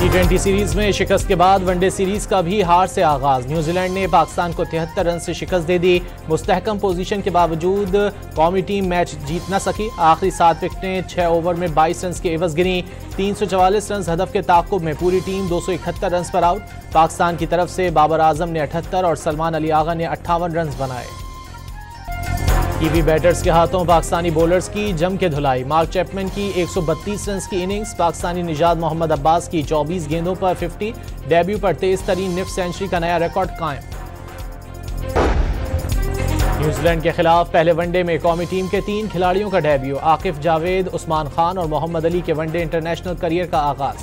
T20 series में शिकस्त के बाद वनडे सीरीज का भी हार से आगाज। न्यूजीलैंड ने पाकिस्तान को 73 रन से शिकस्त दे दी। मुस्तहकम पोजीशन के बावजूद कौमी टीम मैच जीत न सकी। आखिरी 7 विकेटें 6 ओवर में 22 रन के एवज गिनी। 344 रन हदफ के ताक़ुब में पूरी टीम 271 रन पर आउट। पाकिस्तान की तरफ से बाबर आजम ने 78 और सलमान अली आगा ने 58 रन बनाए। कीवी बैटर्स के हाथों पाकिस्तानी बॉलर्स की जम के धुलाई। मार्क चैपमैन की 132 रन की इनिंग्स, पाकिस्तानी निजात मोहम्मद अब्बास की 24 गेंदों पर 50, डेब्यू पर तेज तरीन निफ सेंचुरी का नया रिकॉर्ड कायम। न्यूजीलैंड के खिलाफ पहले वनडे में कौमी टीम के 3 खिलाड़ियों का डेब्यू। आकिफ जावेद, उस्मान खान और मोहम्मद अली के वनडे इंटरनेशनल करियर का आगाज।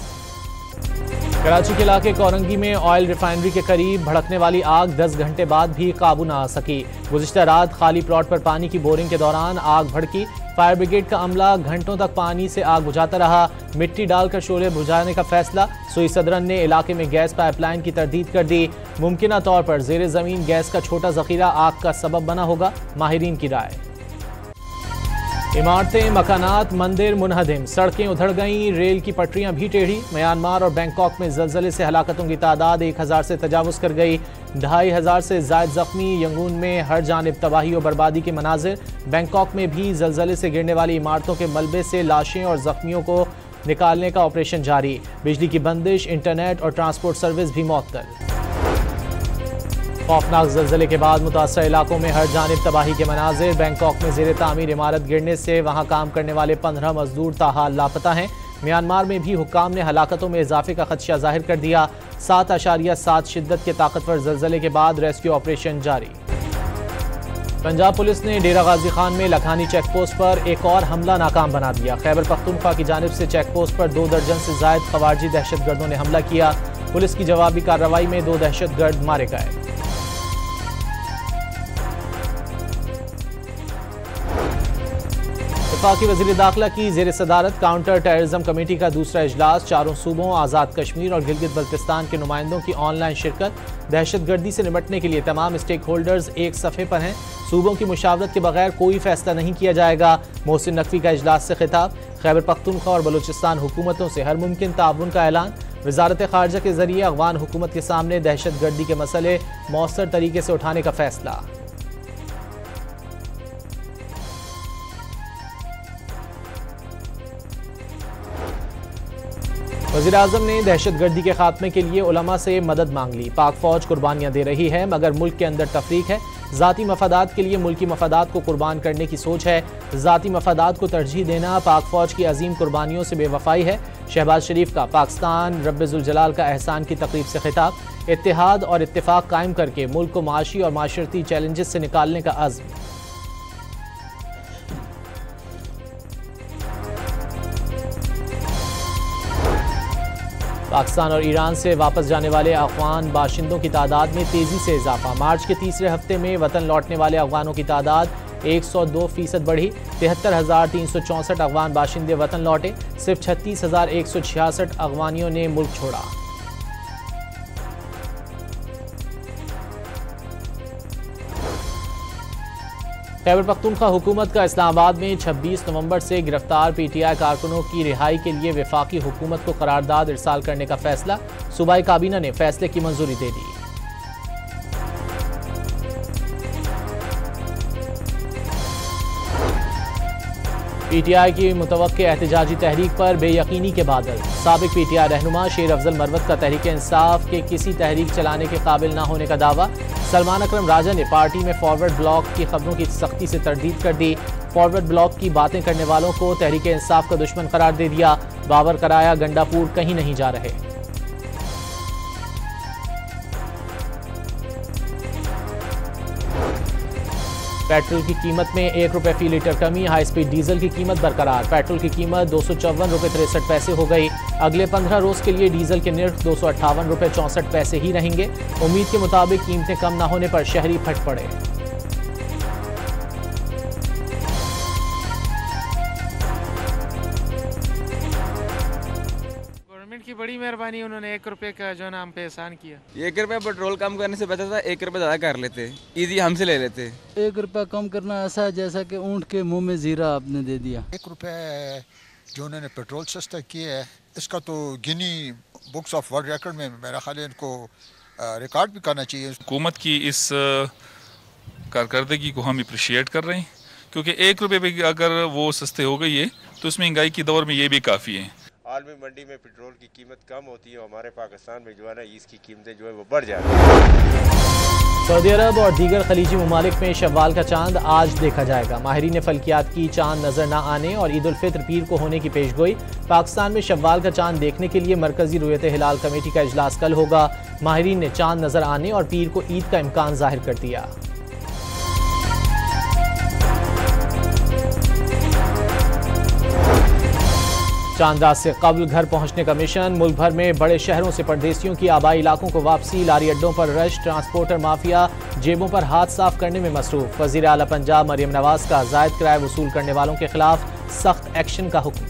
कराची के इलाके कोरंगी में ऑयल रिफाइनरी के करीब भड़कने वाली आग 10 घंटे बाद भी काबू न आ सकी। गुज़िश्ता रात खाली प्लॉट पर पानी की बोरिंग के दौरान आग भड़की। फायर ब्रिगेड का अमला घंटों तक पानी से आग बुझाता रहा। मिट्टी डालकर शोले बुझाने का फैसला। सुई सदरन ने इलाके में गैस पाइपलाइन की तरदीद कर दी। मुमकिना तौर पर ज़ेरे ज़मीन गैस का छोटा ज़ख़ीरा आग का सबब बना होगा, माहिरीन की राय। इमारतें, मकानात, मंदिर मुनहदिम, सड़कें उधड़ गईं, रेल की पटरियां भी टेढ़ी। म्यांमार और बैंकॉक में जलजले से हलाकतों की तादाद 1000 से तजावुज कर गई। 2500 से ज़ायद जख्मी। यंगून में हर जानिब तबाही और बर्बादी के मनाजिर। बैंकॉक में भी जलजले से गिरने वाली इमारतों के मलबे से लाशें और जख्मियों को निकालने का ऑपरेशन जारी। बिजली की बंदिश, इंटरनेट और ट्रांसपोर्ट सर्विस भी मअतल। खौफनाक ज़लज़ले के बाद मुतासर इलाकों में हर जानिब तबाही के मनाजिर। बैंकॉक में ज़ेरे तामीर इमारत गिरने से वहाँ काम करने वाले 15 मजदूर ताहाल लापता हैं। म्यांमार में भी हुक्काम ने हलाकतों में इजाफे का खदशा जाहिर कर दिया। 7.7 शिद्दत के ताकतवर ज़लज़ले के बाद रेस्क्यू ऑपरेशन जारी। पंजाब पुलिस ने डेरा गाजी खान में लखानी चेक पोस्ट पर एक और हमला नाकाम बना दिया। खैबर पख्तूनख्वा की जानिब से चेक पोस्ट पर 2 दर्जन से ज़ायद खवारजी दहशतगर्दों ने हमला किया। पुलिस की जवाबी कार्रवाई में 2 दहशतगर्द मारे गए। वफाकी वज़ीर दाखिला की ज़ेर सदारत काउंटर टेररिज्म कमेटी का दूसरा इजलास। 4 सूबों, आज़ाद कश्मीर और गिलगित बल्तिस्तान के नुमाइंदों की ऑनलाइन शिरकत। दहशतगर्दी से निपटने के लिए तमाम स्टेक होल्डर्स एक सफ़े पर हैं। सूबों की मुशावरत के बगैर कोई फैसला नहीं किया जाएगा। मोहसिन नकवी का इजलास से खिताब। खैबर पख्तूनख्वा और बलूचिस्तान हुकूमतों से हर मुमकिन ताउन का ऐलान। वजारत खारजा के जरिए अफगान हुकूमत के सामने दहशतगर्दी के मसले मौसर तरीके से उठाने का फैसला। वज़ीर आज़म ने दहशतगर्दी के खात्मे के लिए उलमा से मदद मांग ली। पाक फौज कुर्बानियाँ दे रही है मगर मुल्क के अंदर तफरीक है। ज़ाती मफादात के लिए मुल्की मफादात को कुर्बान करने की सोच है। ज़ाती मफादात को तरजीह देना पाक फौज की अजीम कुर्बानियों से बेवफाई है। शहबाज शरीफ का पाकिस्तान रब्बुल जलाल का एहसान की तकरीब से खिताब। इत्तेहाद और इत्तेफाक कायम करके मुल्क को माशी और माशरती चैलेंजेस से निकालने का अज़्म। पाकिस्तान और ईरान से वापस जाने वाले अफगान बाशिंदों की तादाद में तेज़ी से इजाफा। मार्च के तीसरे हफ्ते में वतन लौटने वाले अफगानों की तादाद 102% बढ़ी। 73,364 अफगान बाशिंदे वतन लौटे। सिर्फ 36,166 अफगानियों ने मुल्क छोड़ा। खैबर पख्तूनख्वा हुकूमत का इस्लामाबाद में 26 नवंबर से गिरफ्तार PTI कारकुनों की रिहाई के लिए वफाकी हुकूमत को करारदाद इरसाल करने का फैसला। सूबाई काबीना ने फैसले की मंजूरी दे दी। PTI की मुतवक्के एहतजाजी तहरीक पर बेयकीनी के बादल। साबिक PTI रहनुमा शेर अफजल मरवत का तहरीक इंसाफ के किसी तहरीक चलाने के काबिल न होने का दावा। सलमान अकरम राजा ने पार्टी में फॉरवर्ड ब्लॉक की खबरों की सख्ती से तरदीद कर दी। फॉरवर्ड ब्लॉक की बातें करने वालों को तहरीक इंसाफ का दुश्मन करार दे दिया। बावर कराया गंडापुर कहीं नहीं जा रहे। पेट्रोल की कीमत में 1 रुपये फी लीटर कमी। हाई स्पीड डीजल की कीमत बरकरार। पेट्रोल की कीमत 254 रुपये 63 पैसे हो गई। अगले 15 रोज के लिए डीजल के निर्ख 258 रुपये 64 पैसे ही रहेंगे। उम्मीद के मुताबिक कीमतें कम न होने पर शहरी फट पड़े। की बड़ी मेहरबानी, उन्होंने 1 रुपये का जो नाम पे एहसान किया। 1 रुपया पेट्रोल कम करने से बेहतर था 1 रुपया ज़्यादा कर लेते, इजी हमसे ले लेते। 1 रुपया कम करना ऐसा है जैसा कि ऊँट के मुंह में जीरा आपने दे दिया। 1 रुपया जो उन्होंने पेट्रोल सस्ता किया है, इसका तो गिनी बुक्स ऑफ वर्ल्ड रिकॉर्ड में मेरा ख्याल है इनको रिकॉर्ड भी करना चाहिए। हुकूमत की इस कारकर्दगी को हम अप्रिशिएट कर रहे हैं, क्योंकि 1 रुपये पे अगर वो सस्ते हो गई है तो इस महंगाई के दौर में ये भी काफ़ी है। आलमी मंडी में पेट्रोल की कीमत कम होती है, हमारे पाकिस्तान में जो है ना इसकी कीमतें जो है वो बढ़ जाती हैं। सऊदी अरब और दीगर खलीजी ममालिक में शव्वाल का चांद आज देखा जाएगा। माहिरीन फल्कियात की चांद नजर न आने और ईद उल फित्र पीर को होने की पेशगोई। पाकिस्तान में शव्वाल का चांद देखने के लिए मरकजी रुयत हिलाल कमेटी का इजलास कल होगा। माहिरीन ने चांद नजर आने और पीर को ईद का इम्कान जाहिर कर दिया। चांद रात से कबल घर पहुंचने का मिशन। मुल्क भर में बड़े शहरों से परदेसियों की आबाई इलाकों को वापसी। लारी अड्डों पर रश, ट्रांसपोर्टर माफिया जेबों पर हाथ साफ करने में मसरूफ। वजीर आला पंजाब मरियम नवाज का जायद किराया वसूल करने वालों के खिलाफ सख्त एक्शन का हुक्म।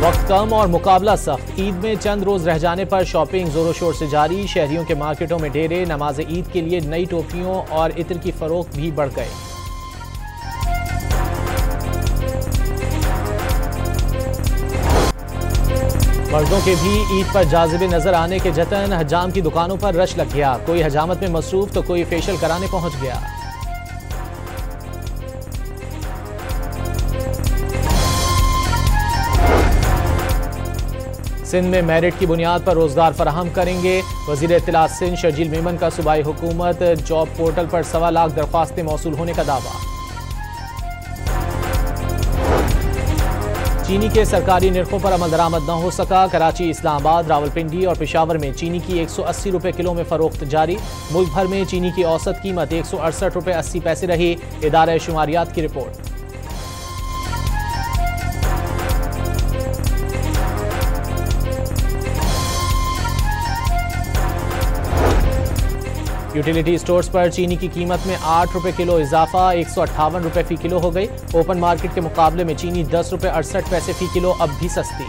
वक्त कम और मुकाबला सख्त। ईद में चंद रोज रह जाने पर शॉपिंग जोरों शोर से जारी। शहरियों के मार्केटों में डेरे। नमाज ईद के लिए नई टोपियों और इत्र की फरोख्त भी बढ़ गए। मर्दों के भी ईद पर जाज़िबे नजर आने के जतन। हजाम की दुकानों पर रश लग गया। कोई हजामत में मसरूफ तो कोई फेशियल कराने पहुंच गया। सिंध में मेरिट की बुनियाद पर रोजगार फराहम करेंगे। वजीर इत्तलात सिंध शर्जील मेमन का सूबाई हुकूमत जॉब पोर्टल पर 1.25 लाख दरख्वास्तें मौसूल होने का दावा। चीनी के सरकारी निर्खों पर अमल दरामद न हो सका। कराची, इस्लामाबाद, रावलपिंडी और पेशावर में चीनी की 180 रुपये किलो में फरोख्त जारी। मुल्क भर में चीनी की औसत कीमत 168 रुपये 80 पैसे रही। इदारा शुमारियात की रिपोर्ट। यूटिलिटी स्टोर्स पर चीनी की कीमत में 8 रुपये किलो इजाफा। 158 रुपये फी किलो हो गई। ओपन मार्केट के मुकाबले में चीनी 10 रुपये 68 पैसे फी किलो अब भी सस्ती।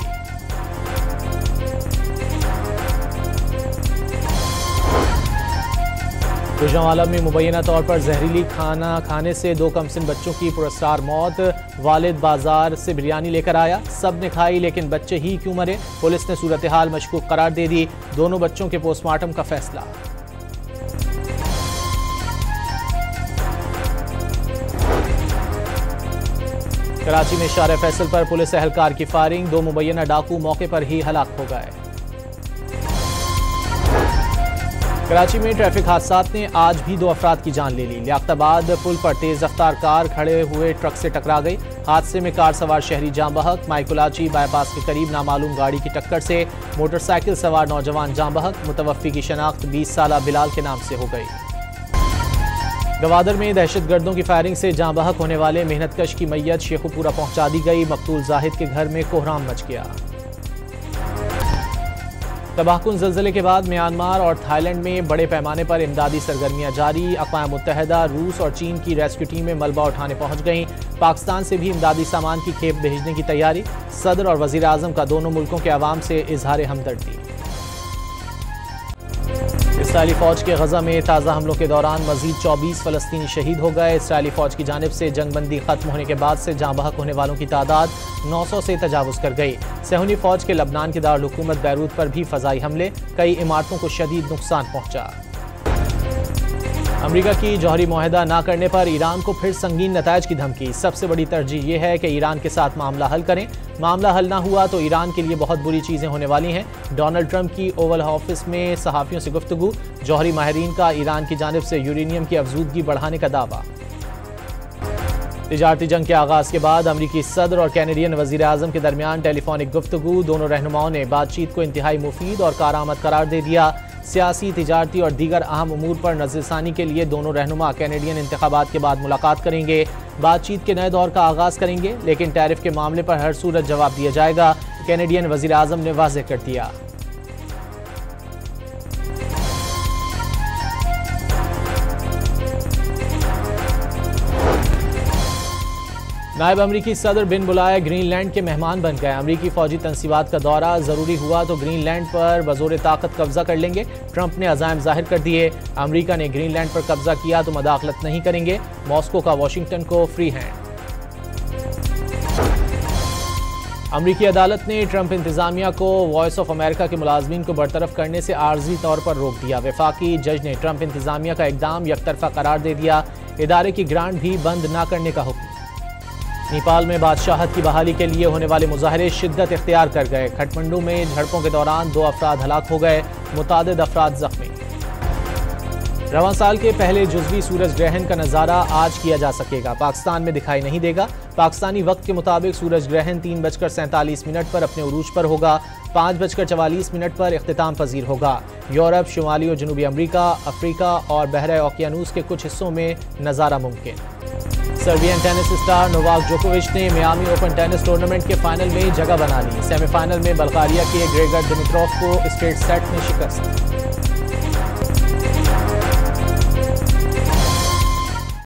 गुजरांवाला में मुबैना तौर पर जहरीली खाना खाने से 2 कमसिन बच्चों की पुरस्कार मौत। वालिद बाजार से बिरयानी लेकर आया, सब ने खाई लेकिन बच्चे ही क्यों मरे। पुलिस ने सूरत हाल मशकूक करार दे दी। दोनों बच्चों के पोस्टमार्टम का फैसला। कराची में शार फैसल पर पुलिस एहलकार की फायरिंग। 2 मुबैना डाकू मौके पर ही हलाक हो गए। कराची में ट्रैफिक हादसात ने आज भी 2 अफराद की जान ले ली। लियाकताबाद पुल पर तेज रफ्तार कार खड़े हुए ट्रक से टकरा गई। हादसे में कार सवार शहरी जाँ बहक। माइकुलाची बाईपास के करीब नामालूम गाड़ी की टक्कर से मोटरसाइकिल सवार नौजवान जाँ बहक। मुतवफ़्फ़ी की शनाख्त 20 साला बिलाल के नाम से हो गई। गवादर में दहशतगर्दों की फायरिंग से जाँ बहक होने वाले मेहनतकश की मैयत शेखुपुरा पहुंचा दी गई। मकतूल जाहिद के घर में कोहराम मच गया। तबाहकुन ज़लज़ले के बाद म्यांमार और थाईलैंड में बड़े पैमाने पर इमदादी सरगर्मियां जारी। अक़वाम मुत्तहिदा, रूस और चीन की रेस्क्यू टीमें मलबा उठाने पहुंच गईं। पाकिस्तान से भी इमदादी सामान की खेप भेजने की तैयारी। सदर और वज़ीर आज़म का दोनों मुल्कों के अवाम से इजहार हमदर्दी। इसराइली फौज के गजा में ताज़ा हमलों के दौरान मजीद 24 फ़लस्तीनी शहीद हो गए। इसराइली फौज की जानिब से जंगबंदी खत्म होने के बाद से जाँ बहक होने वालों की तादाद 900 से तजावुज़ कर गई। सहूनी फौज के लबनान के दारुल हुकूमत बैरूत पर भी फ़ज़ाई हमले। कई इमारतों को शदीद नुकसान पहुँचा। अमेरिका की जौहरी मुआहदा न करने पर ईरान को फिर संगीन नतायज की धमकी। सबसे बड़ी तरजीह यह है कि ईरान के साथ मामला हल करें। मामला हल ना हुआ तो ईरान के लिए बहुत बुरी चीज़ें होने वाली हैं। डोनाल्ड ट्रंप की ओवल ऑफिस में सहाफ़ियों से गुफ्तगू। जौहरी माहिरीन का ईरान की जानिब से यूरेनियम की अफजूदगी बढ़ाने का दावा। तिजारती जंग के आगाज़ के बाद अमरीकी सदर और कैनेडियन वज़ीर आज़म के दरमियान टेलीफोनिक गुफ्तगू। दोनों रहनुमाओं ने बातचीत को इंतहाई मुफीद और कारआमद करार दे दिया। सियासी, तिजारती और दीगर अहम उमूर पर नज़रसानी के लिए दोनों रहनुमा कैनेडियन इंतखाबात के बाद मुलाकात करेंगे। बातचीत के नए दौर का आगाज़ करेंगे, लेकिन टैरिफ के मामले पर हर सूरत जवाब दिया जाएगा। कैनेडियन वज़ीर आज़म ने वाज़ेह कर दिया। नायब अमरीकी सदर बिन बुलाए ग्रीनलैंड के मेहमान बन गए। अमरीकी फौजी तनसीबात का दौरा, ज़रूरी हुआ तो ग्रीनलैंड पर बज़ोर ताकत कब्जा कर लेंगे। ट्रंप ने अज़ाइम जाहिर कर दिए। अमरीका ने ग्रीनलैंड पर कब्जा किया तो मदाखलत नहीं करेंगे। मॉस्को का वाशिंगटन को फ्री हैंड। अमरीकी अदालत ने ट्रंप इंतजामिया को वॉइस ऑफ अमेरिका के मुलाजमीन को बरतरफ करने से आर्जी तौर पर रोक दिया। वफाकी जज ने ट्रंप इंतजामिया का इकदाम यकतरफा करार दे दिया। इदारे की ग्रांट भी बंद न करने का हुक्म। नेपाल में बादशाहत की बहाली के लिए होने वाले मुजाहरे शिद्दत इख्तियार कर गए। खटमंडू में झड़पों के दौरान 2 अफराद हलाक हो गए, मुतादिद अफराद जख्मी। रवां साल के पहले जुज़वी सूरज ग्रहण का नज़ारा आज किया जा सकेगा। पाकिस्तान में दिखाई नहीं देगा। पाकिस्तानी वक्त के मुताबिक सूरज ग्रहण 3:47 पर अपने उरूज पर होगा। 5:44 पर इख्तिताम पजीर होगा। यूरोप, शुमाली और जनूबी अमरीका, अफ्रीका और बहरा ओकियानूस के कुछ हिस्सों में नज़ारा मुमकिन। सर्बियन टेनिस स्टार नोवाक जोकोविच ने मियामी ओपन टेनिस टूर्नामेंट के फाइनल में जगह बना ली। सेमीफाइनल में बल्गारिया के ग्रेगर दिमित्रोव को स्ट्रेट सेट में शिकस्त।